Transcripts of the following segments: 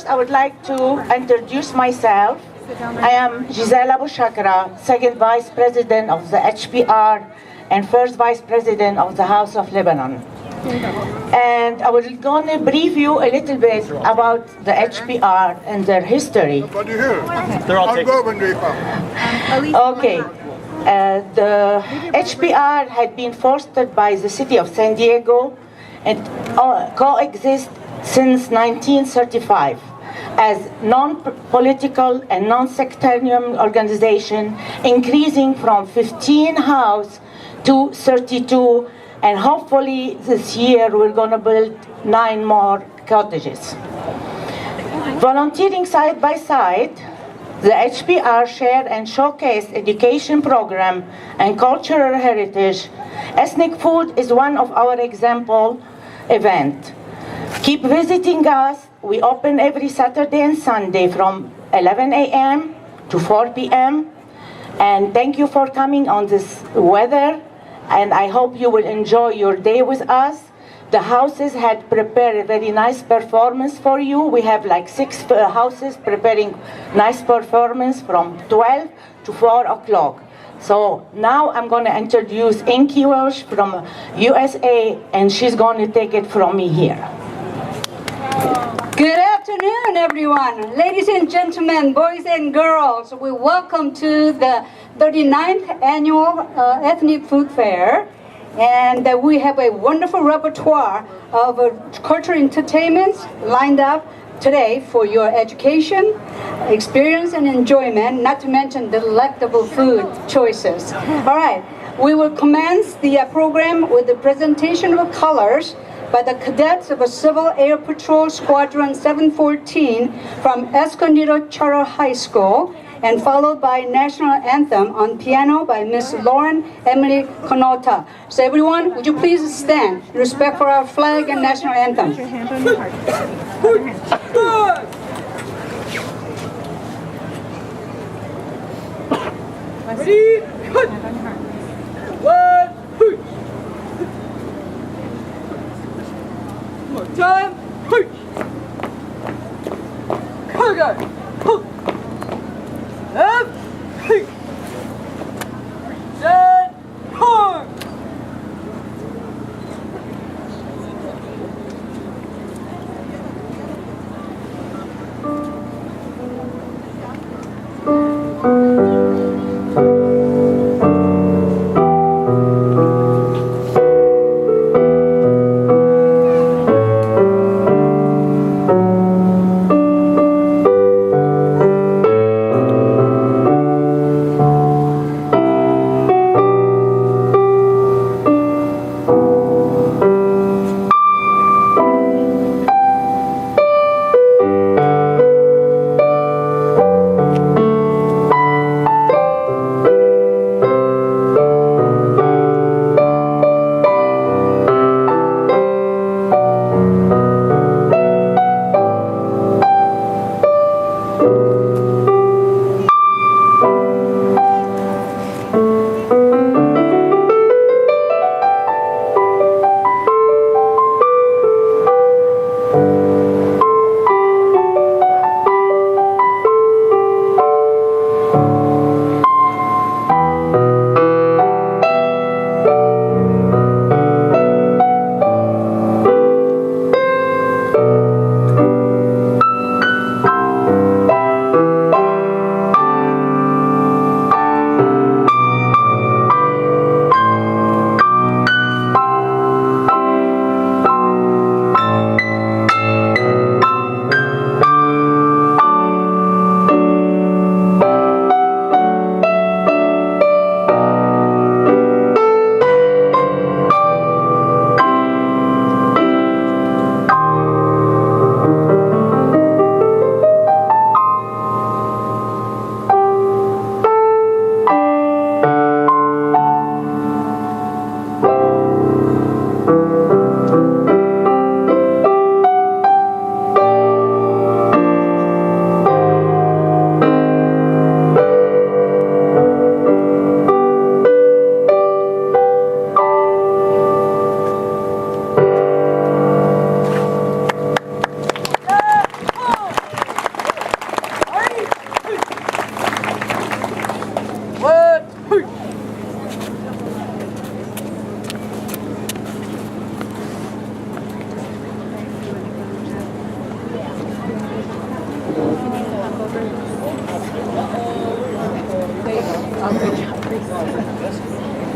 First, I would like to introduce myself. I am Gisela Bouchakra, second vice president of the HPR and first vice president of the House of Lebanon. And I was going to brief you a little bit about the HPR and their history. They're all taken. Okay. The HPR had been fostered by the city of San Diego and coexist since 1935 as non-political and non-sectarian organization, increasing from 15 houses to 32, and hopefully this year we're going to build 9 more cottages. Volunteering side by side, the HPR share and showcase education program and cultural heritage. Ethnic food is one of our example event. Keep visiting us. We open every Saturday and Sunday from 11 a.m. to 4 p.m. And thank you for coming on this weather. And I hope you will enjoy your day with us. The houses had prepared a very nice performance for you. We have like 6 houses preparing nice performance from 12 to 4 o'clock. So now I'm going to introduce Inky Welsh from USA, and she's going to take it from me here. Good afternoon, everyone. Ladies and gentlemen, boys and girls, we welcome to the 39th Annual Ethnic Food Fair. And we have a wonderful repertoire of cultural entertainments lined up today for your education, experience, and enjoyment, not to mention delectable food choices. All right, we will commence the program with the presentation of colors by the cadets of a Civil Air Patrol Squadron 714 from Escondido Charter High School, and followed by National Anthem on piano by Miss Lauren Emily Conota. So everyone, would you please stand in respect for our flag and National Anthem? Put your hands on your heart. Put your hands. Ready? Good. Hand on your heart. One, push. One more time, push. Go. Push. Up, push. Set, hard.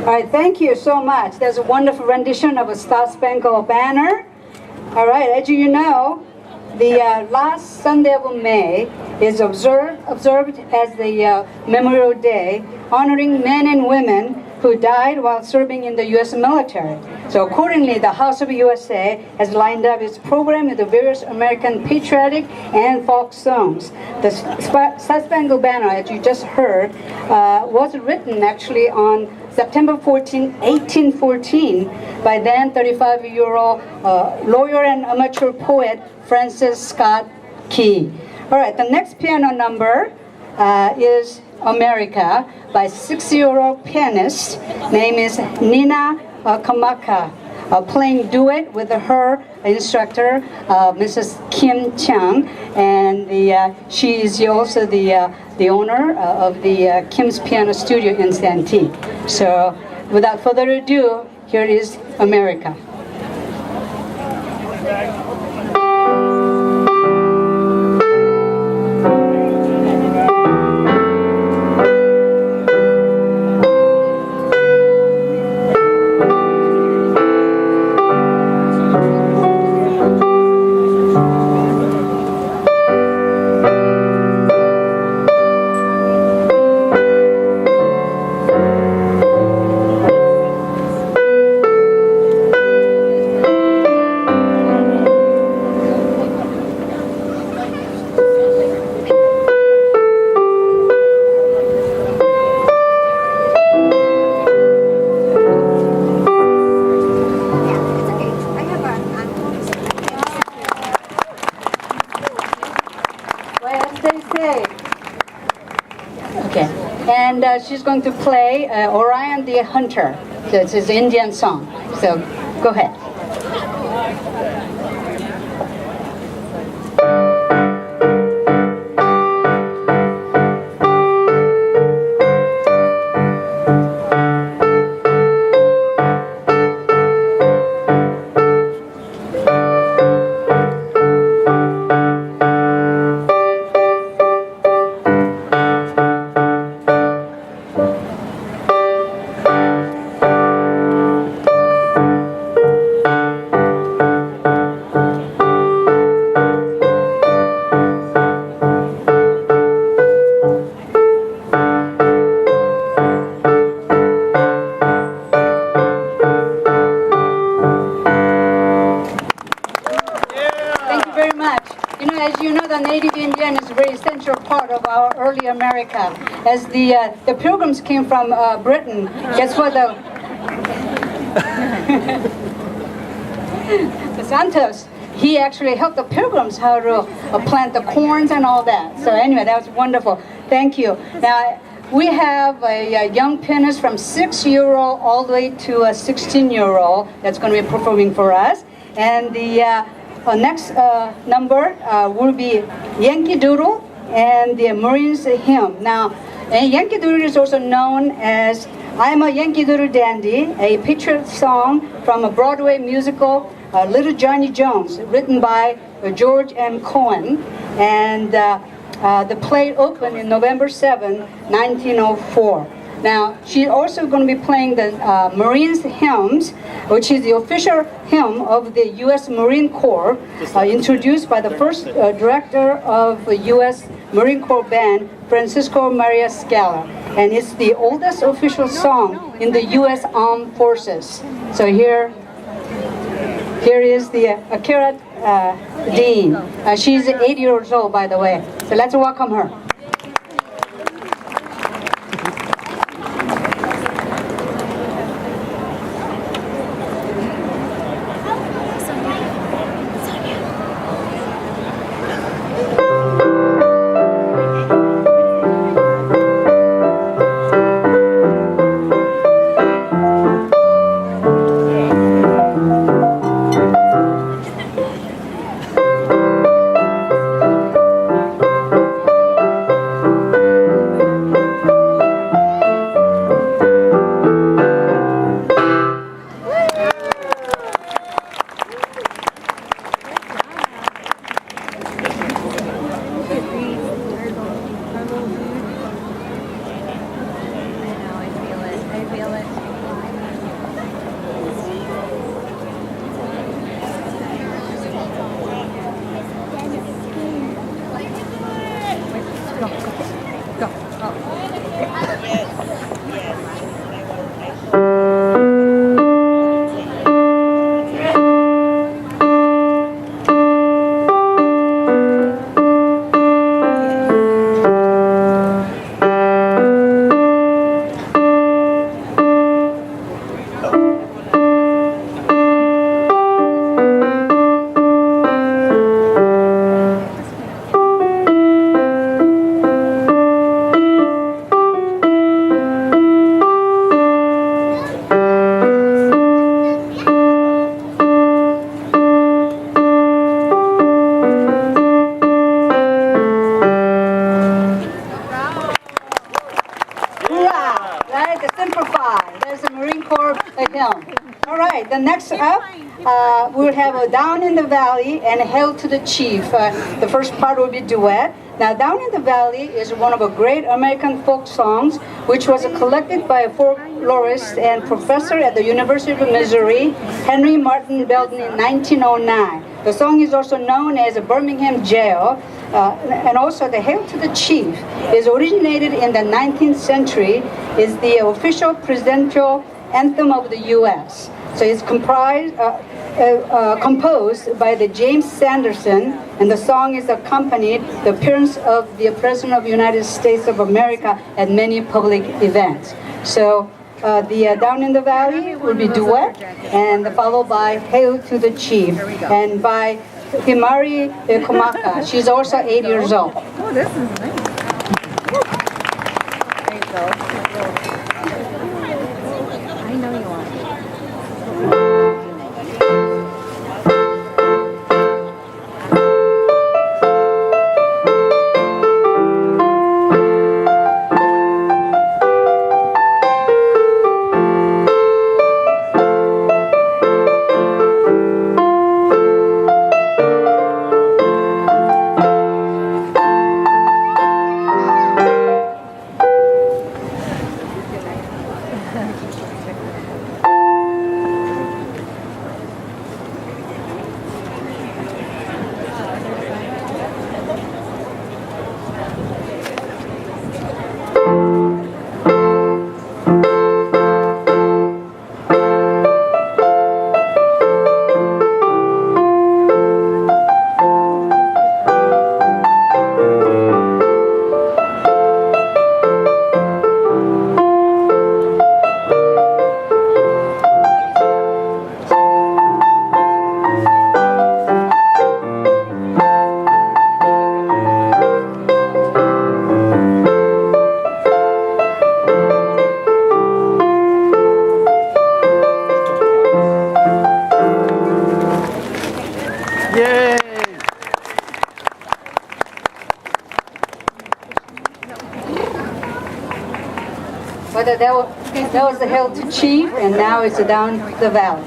All right, thank you so much. That's a wonderful rendition of a Star Spangled Banner. All right, as you know, the last Sunday of May is observed as the Memorial Day, honoring men and women who died while serving in the U.S. military. So accordingly, the House of USA has lined up its program with the various American patriotic and folk songs. The Star Spangled Banner, as you just heard, was written actually on September 14, 1814, by then 35-year-old lawyer and amateur poet Francis Scott Key. All right, the next piano number is America by 6-year-old pianist. Name is Nina Kamaka, playing duet with her instructor, Mrs. Kim Chang, and she is also the owner of the Kim's Piano Studio in Santee. So, without further ado, here is America. And she's going to play Orion the Hunter. So it's his Indian song. So go ahead. America. As the Pilgrims came from Britain, guess what the Santos, he actually helped the Pilgrims how to plant the corns and all that. So anyway, that was wonderful. Thank you. Now, we have a young pianist from 6-year-old all the way to a 16-year-old that's going to be performing for us. And the next number will be Yankee Doodle and the Marines Hymn. Now, Yankee Doodle is also known as I'm a Yankee Doodle Dandy, a patriot song from a Broadway musical, Little Johnny Jones, written by George M. Cohen. And the play opened in November 7, 1904. Now, she's also going to be playing the Marines Hymns, which is the official hymn of the U.S. Marine Corps, introduced by the first director of the U.S. Marine Corps Band, Francisco Maria Scala. And it's the oldest official song in the U.S. Armed Forces. So here is the Akira Dean. She's 8 years old, by the way. So let's welcome her. Hoorah! Right, the Semper Fi. There's a Marine Corps hymn. All right, the next up, we'll have a Down in the Valley and Hail to the Chief. The first part will be duet. Now, Down in the Valley is one of a great American folk songs, which was collected by a folklorist and professor at the University of Missouri, Henry Martin Belden, in 1909. The song is also known as Birmingham Jail, and also the Hail to the Chief is originated in the 19th century, is the official presidential anthem of the U.S. So it's composed by the James Sanderson, and the song is accompanied the appearance of the President of the United States of America at many public events. So the Down in the Valley will be duet, and followed by Hail to the Chief, and by Himari Komaka. She's also 8 years old. Oh, this is nice. There you go. I know you are. But that was the Hail to Chief, and now it's Down the Valley.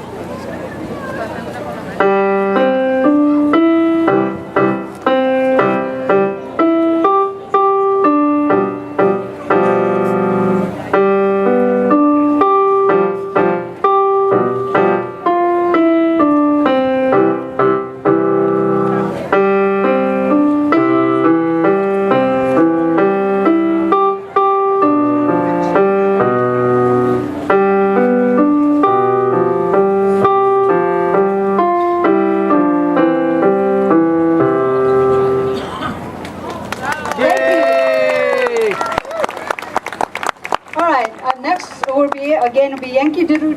Again, will be Yankee Doodle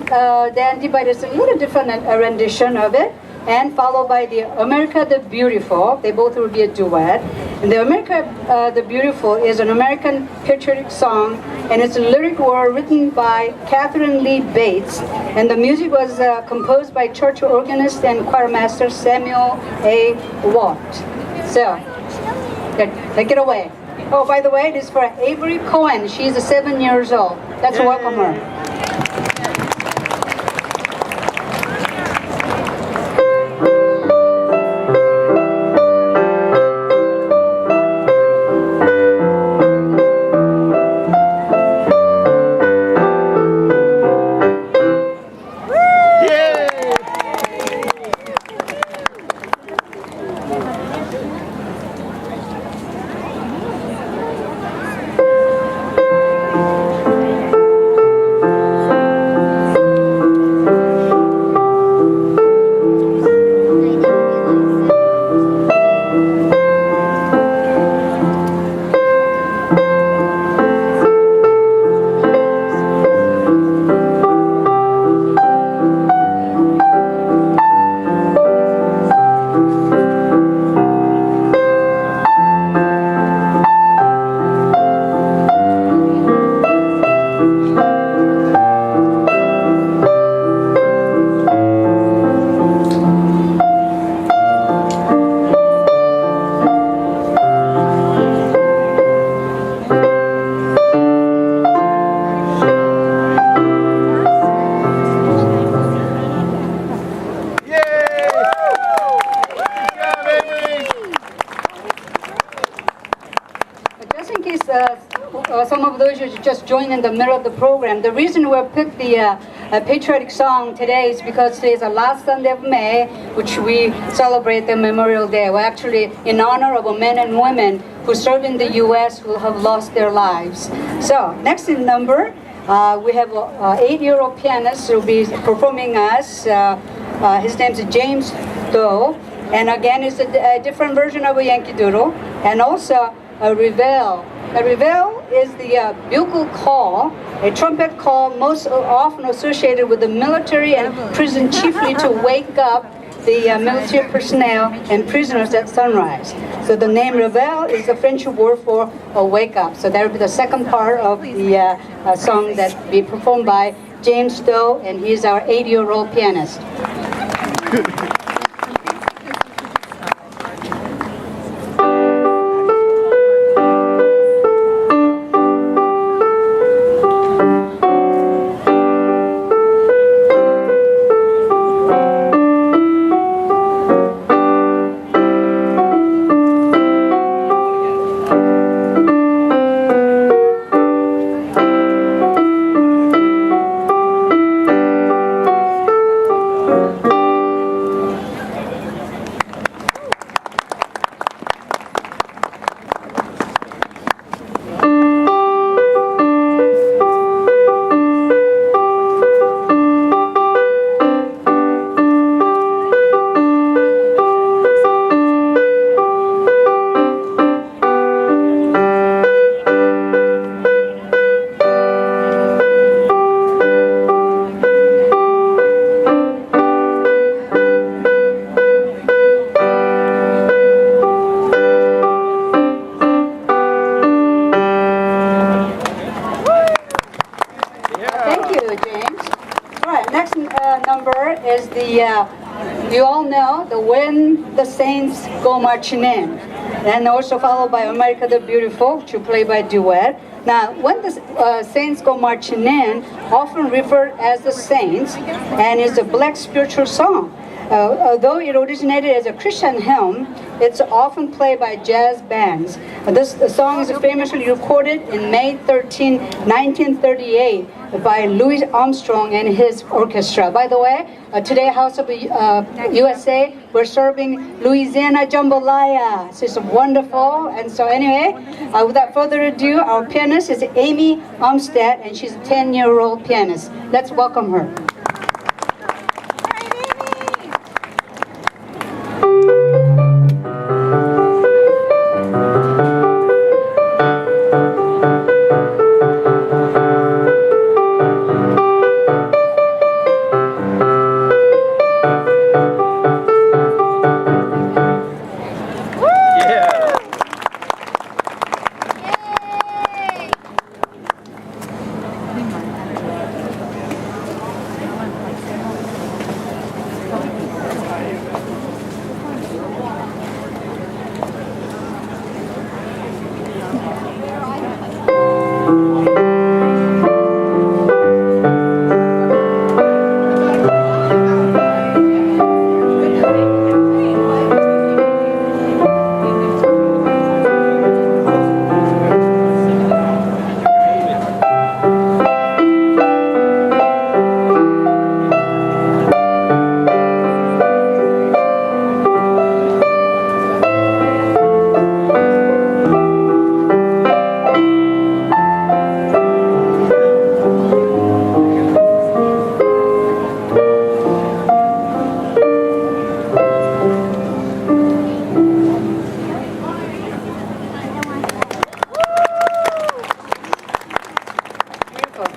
Dandy, but it's a little different rendition of it, and followed by the America the Beautiful. They both will be a duet. And the America the Beautiful is an American patriotic song, and its lyrics were written by Catherine Lee Bates, and the music was composed by church organist and choir master Samuel A. Watt. So, take it away. Oh, by the way, this is for Avery Cohen. She's 7 years old. Let's welcome her. some of those who just joined in the middle of the program, the reason we picked the patriotic song today is because today is the last Sunday of May, which we celebrate the Memorial Day. We're actually in honor of men and women who served in the U.S. who have lost their lives. So next in number, we have an 8-year-old pianist who will be performing us. His name is James Doe, and again it's a different version of a Yankee Doodle, and also a reveille. A reveille is the bugle call, a trumpet call most often associated with the military and prison, chiefly to wake up the military personnel and prisoners at sunrise. So the name reveille is the French word for wake up. So that will be the second part of the song that will be performed by James Doe, and he's our 8-year-old pianist. You all know the When the Saints Go Marching In, and also followed by America the Beautiful, which you play by duet. Now, When the Saints Go Marching In, often referred as the Saints, and is a black spiritual song. Although it originated as a Christian hymn, it's often played by jazz bands. This song is famously recorded in May 13, 1938 by Louis Armstrong and his orchestra. By the way, today House of USA, we're serving Louisiana Jambalaya. So it's wonderful. And so anyway, without further ado, our pianist is Amy Armstead, and she's a 10-year-old pianist. Let's welcome her.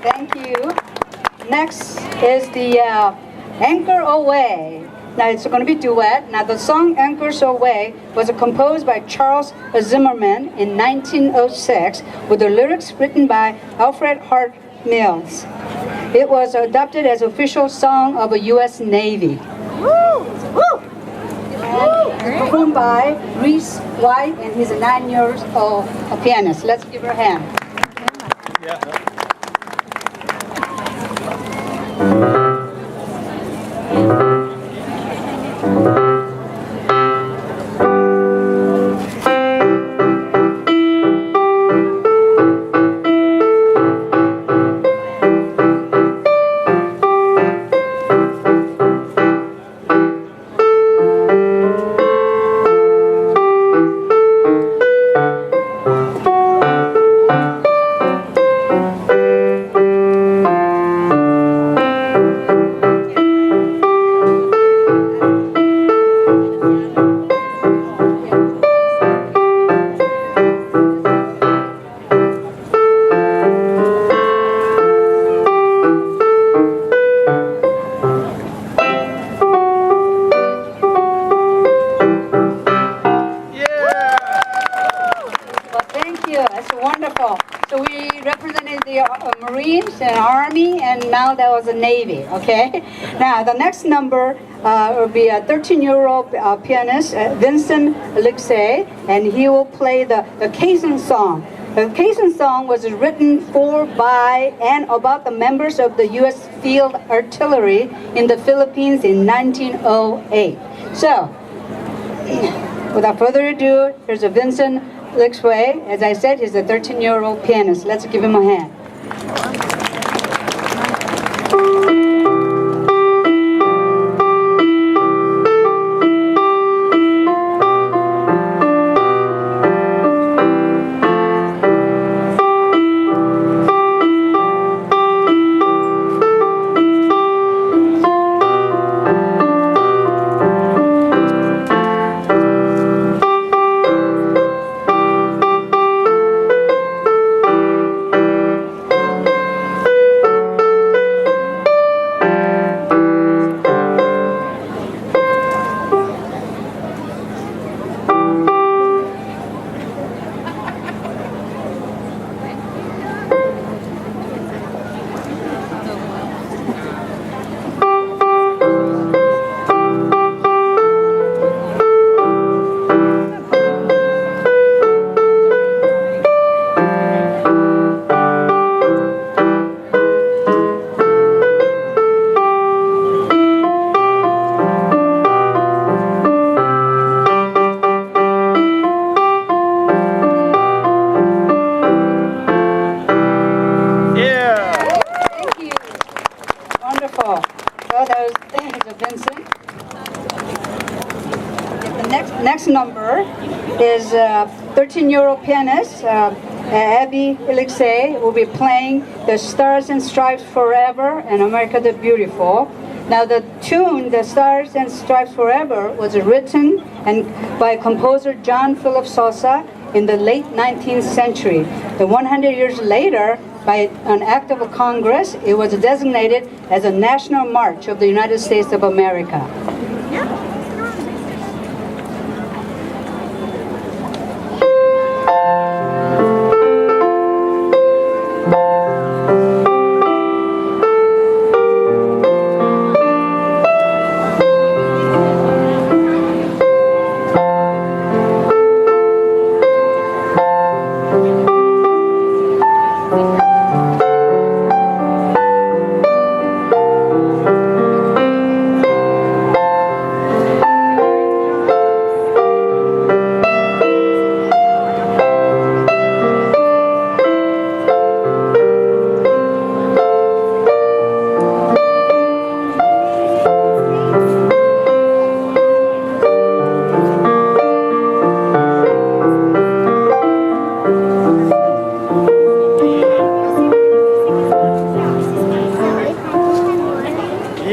Thank you. Next is the Anchor Away. Now it's going to be duet. Now the song Anchors Away was composed by Charles Zimmerman in 1906 with the lyrics written by Alfred Hart Mills. It was adopted as official song of the U.S. Navy. And performed by Reese White, and he's a 9-year-old pianist. Let's give her a hand. That's wonderful. So we represented the Marines and Army, and now that was the Navy, okay? Now, the next number will be a 13-year-old pianist, Vincent Alexei, and he will play the Kazan song. The Kazan song was written for, by, and about the members of the U.S. Field Artillery in the Philippines in 1908. So, without further ado, here's a Vincent Alexei. As I said, he's a 13-year-old pianist. Let's give him a hand. Next number is 13-year-old pianist Abby Alexei will be playing the Stars and Stripes Forever and America the Beautiful. Now the tune, the Stars and Stripes Forever, was written by composer John Philip Sousa in the late 19th century. And 100 years later, by an act of Congress, it was designated as a national march of the United States of America.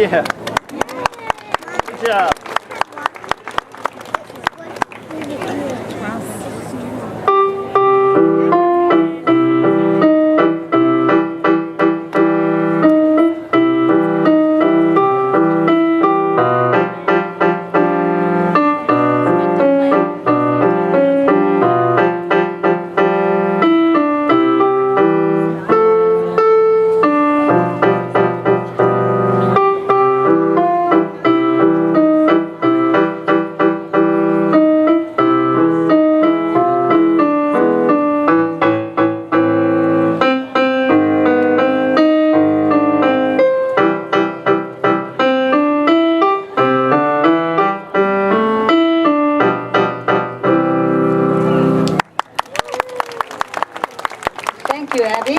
Yeah. Good job. Thank you, Abby.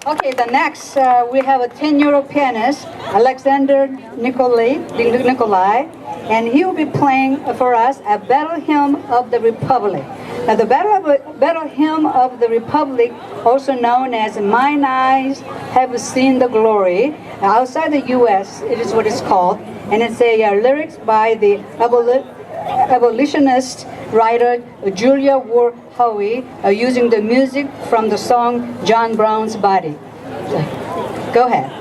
Okay, the next we have a 10-year-old pianist, Alexander Nikolai, and he will be playing for us a Battle Hymn of the Republic. Now, the Battle Hymn of the Republic, also known as Mine Eyes Have Seen the Glory, outside the U.S., it is what it's called, and it's a lyrics by the abolitionist writer Julia Ward Howe, using the music from the song John Brown's Body. Go ahead.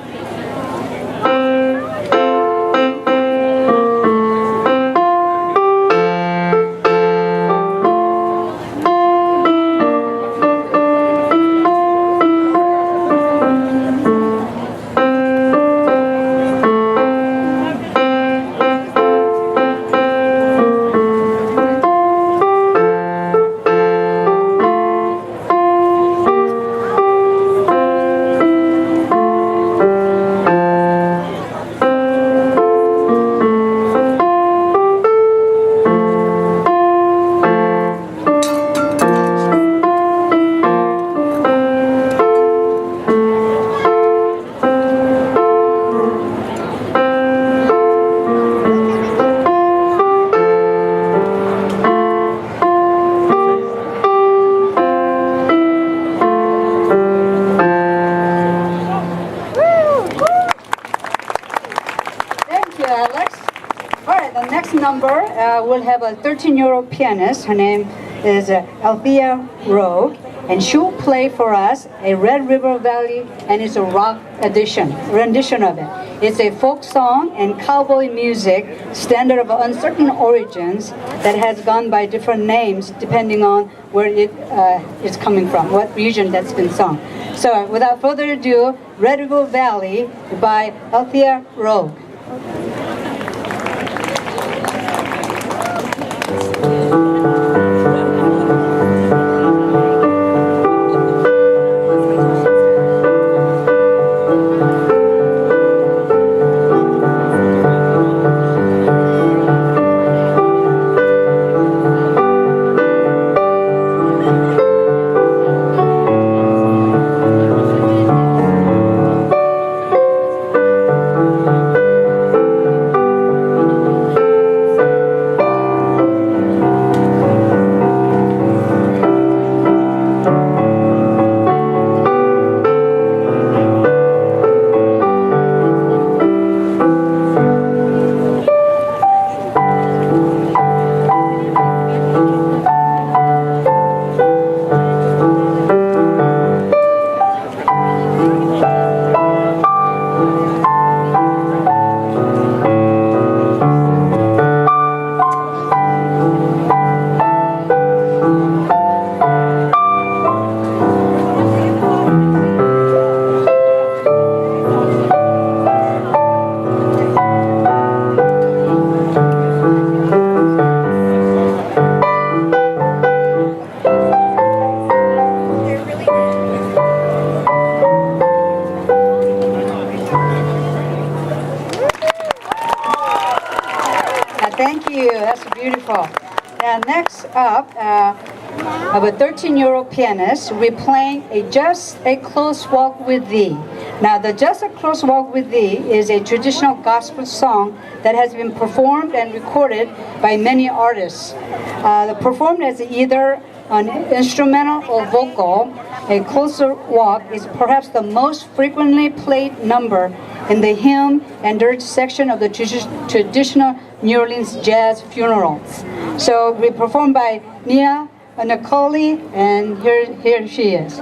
we'll have a 13-year-old pianist. Her name is Althea Rogue, and she'll play for us a Red River Valley, and it's a rock rendition of it. It's a folk song and cowboy music, standard of uncertain origins, that has gone by different names depending on where it is coming from, what region that's been sung. So without further ado, Red River Valley by Althea Rogue. Thank you. That's beautiful. Now, next up, of a 13-year-old pianist, we're playing Just a Close Walk with Thee. Now, the Just a Close Walk with Thee is a traditional gospel song that has been performed and recorded by many artists. Performed as either an instrumental or vocal, A Closer Walk is perhaps the most frequently played number in the hymn and dirge section of the traditional New Orleans jazz funerals. So we performed by Nia Nicole, and here she is.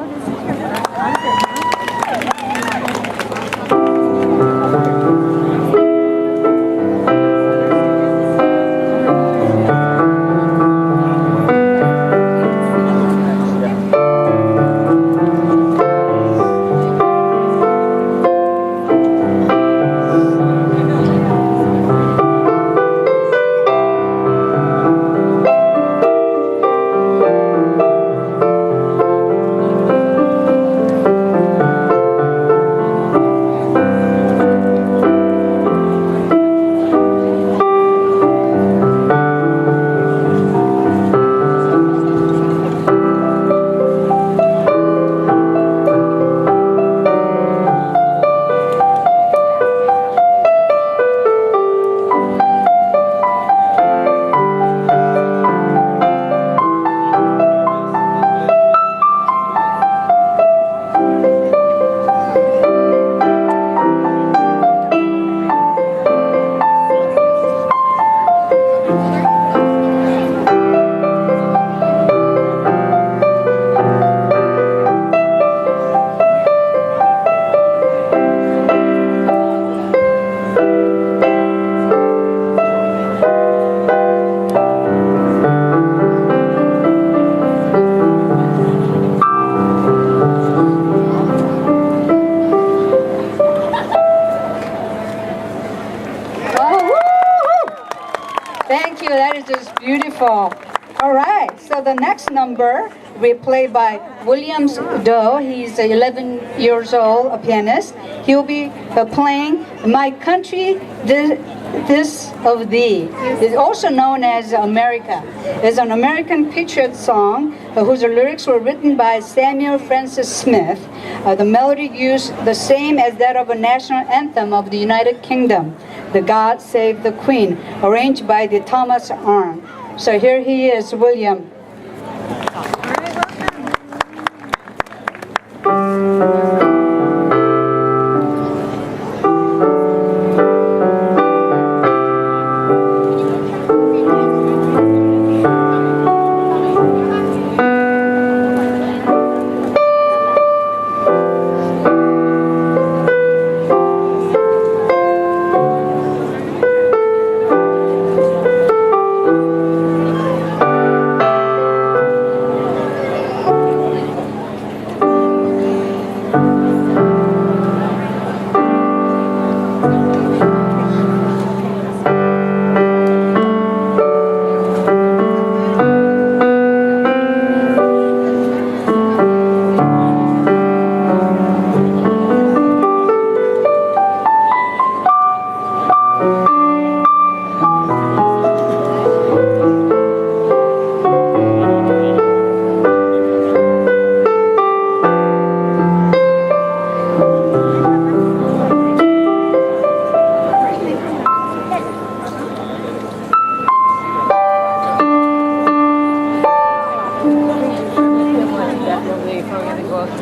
Thank you. That is just beautiful. All right. So the next number we play by Williams Doe. He's 11 years old, a pianist. He'll be playing My Country, This of Thee. It's also known as America. It's an American patriot song whose lyrics were written by Samuel Francis Smith. The melody used the same as that of a national anthem of the United Kingdom, the God Save the Queen, arranged by the Thomas Arne. So here he is, William. That's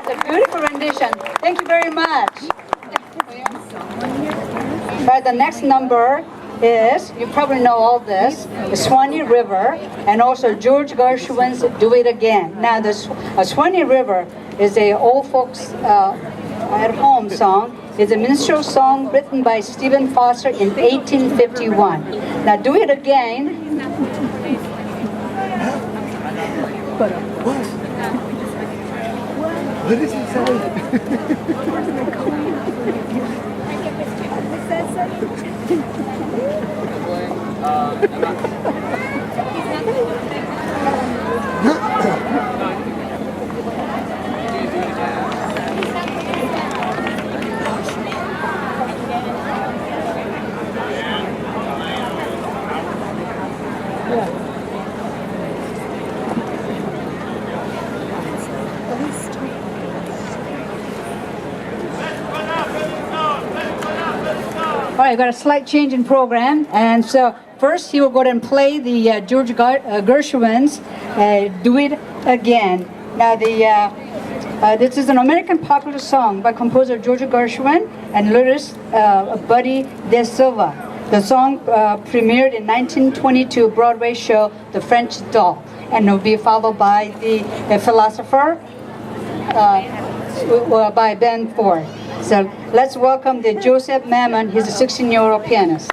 a beautiful rendition. Thank you very much. Right, the next number is, you probably know all this, the Swanee River, and also George Gershwin's Do It Again. Now, the Swanee River is a old folks at home song. It's a minstrel song written by Stephen Foster in 1851. Now, Do It Again. What did he say? All right, got a slight change in program, and so first he will go ahead and play the George Gershwin's "Do It Again." Now, this is an American popular song by composer George Gershwin and lyricist Buddy De Silva. The song premiered in 1922 Broadway show The French Doll, and will be followed by the Philosopher by Ben Ford. So let's welcome the Joseph Mammon. He's a 16-year-old pianist.